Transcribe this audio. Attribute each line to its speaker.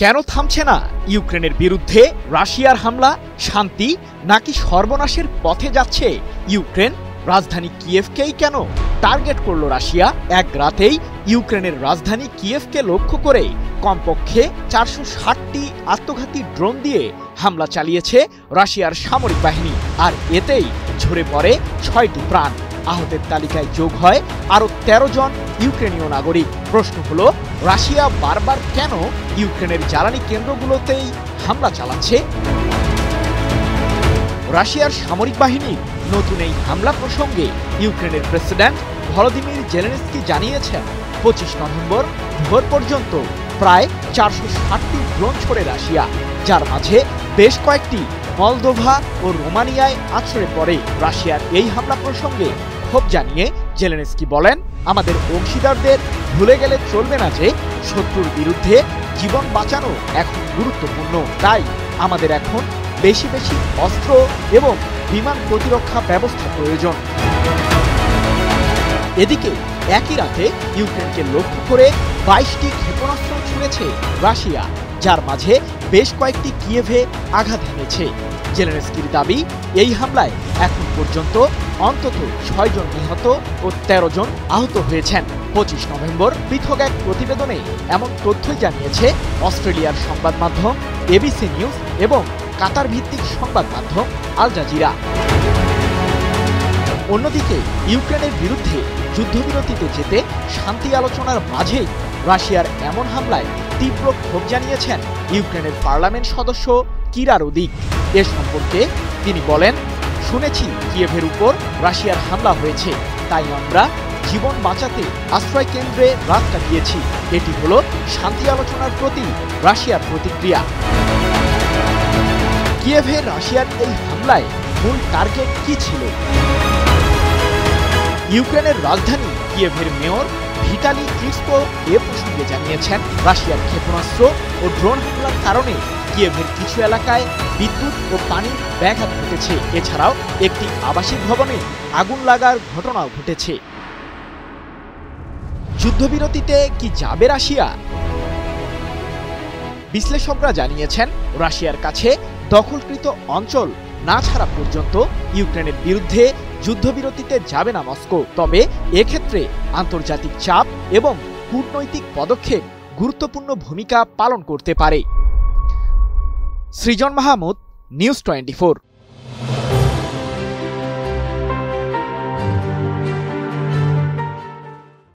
Speaker 1: কেন থামছে না ইউক্রেনের বিরুদ্ধে রাশিয়ার হামলা? শান্তি নাকি সর্বনাশের পথে যাচ্ছে ইউক্রেন? রাজধানী কিয়েভকেই কেন টার্গেট করল রাশিয়া? এক রাতেই ইউক্রেনের রাজধানী কিয়েভকে লক্ষ্য করে কমপক্ষে 460টি আত্মঘাতী ড্রোন দিয়ে হামলা চালিয়েছে রাশিয়ার সামরিক বাহিনী। আর এতেই ঝরে পড়ে 6টি প্রাণ। আহতের তালিকায় যোগ হয় আরও 13 জন ইউক্রেনীয় নাগরিক। প্রশ্ন হলো, রাশিয়া বারবার কেন ইউক্রেনের জ্বালানি কেন্দ্রগুলোতেই হামলা চালাচ্ছে? রাশিয়ার সামরিক বাহিনীর নতুন এই হামলা প্রসঙ্গে ইউক্রেনের প্রেসিডেন্ট ভলোদিমির জেলেনস্কি জানিয়েছেন, 25 নভেম্বর ভোর পর্যন্ত প্রায় 460টি ড্রোন ছোড়ে রাশিয়া, যার মাঝে বেশ কয়েকটি মলদোভা ও রোমানিয়ায় আছড়ে পড়ে। রাশিয়ার এই হামলা প্রসঙ্গে ক্ষোভ জানিয়ে জেলেনস্কি বলেন, আমাদের অংশীদারদের ভুলে গেলে চলবে না যে শত্রুর বিরুদ্ধে জীবন বাঁচানো এখন গুরুত্বপূর্ণ। তাই আমাদের এখন বেশি বেশি অস্ত্র এবং বিমান প্রতিরক্ষা ব্যবস্থা প্রয়োজন। এদিকে একই রাতে ইউক্রেনকে লক্ষ্য করে 22টি ক্ষেপণাস্ত্র ছুঁড়েছে রাশিয়া, যার মাঝে বেশ কয়েকটি কিয়েভে আঘাত হেনেছে। জেলেনস্কির দাবি, এই হামলায় এখন পর্যন্ত অন্তত 6 জন নিহত ও 13 জন আহত হয়েছেন। 25 নভেম্বর পৃথক এক প্রতিবেদনে এমন তথ্যই জানিয়েছে অস্ট্রেলিয়ার সংবাদ মাধ্যম এবিসি নিউজ এবং কাতার ভিত্তিক সংবাদ মাধ্যম আল জাজিরা। অন্যদিকে ইউক্রেনের বিরুদ্ধে যুদ্ধবিরতিতে যেতে শান্তি আলোচনার মাঝেই রাশিয়ার এমন হামলায় তীব্র ক্ষোভ জানিয়েছেন ইউক্রেনের পার্লামেন্ট সদস্য কিরা রুদিক। এ সম্পর্কে তিনি বলেন, শুনেছি কিয়েভের উপর রাশিয়ার হামলা হয়েছে, তাই আমরা জীবন বাঁচাতে আশ্রয় কেন্দ্রে রাত কাটিয়েছি। এটি হলো শান্তি আলোচনার প্রতি রাশিয়ার প্রতিক্রিয়া। কিয়েভে রাশিয়ার এই হামলায় মূল টার্গেট কি ছিল? ইউক্রেনের রাজধানী কিয়েভের মেয়র ভিটালি ক্লিচকো এ প্রসঙ্গে জানিয়েছেন, রাশিয়ার ক্ষেপণাস্ত্র ও ড্রোন হামলার কারণে কিয়েভের কিছু এলাকায় বিদ্যুৎ ও পানির ব্যাঘাত ঘটেছে। এছাড়াও একটি আবাসিক ভবনে আগুন লাগার ঘটনাও ঘটেছে। যুদ্ধবিরতিতে কি যাবে রাশিয়া? বিশ্লেষকরা জানিয়েছেন, রাশিয়ার কাছে দখলকৃত অঞ্চল না ছাড়া পর্যন্ত ইউক্রেনের বিরুদ্ধে যুদ্ধবিরতিতে যাবে না মস্কো। তবে এক্ষেত্রে আন্তর্জাতিক চাপ এবং কূটনৈতিক পদক্ষেপ গুরুত্বপূর্ণ ভূমিকা পালন করতে পারে। সৃজন মাহমুদ, নিউজ 24।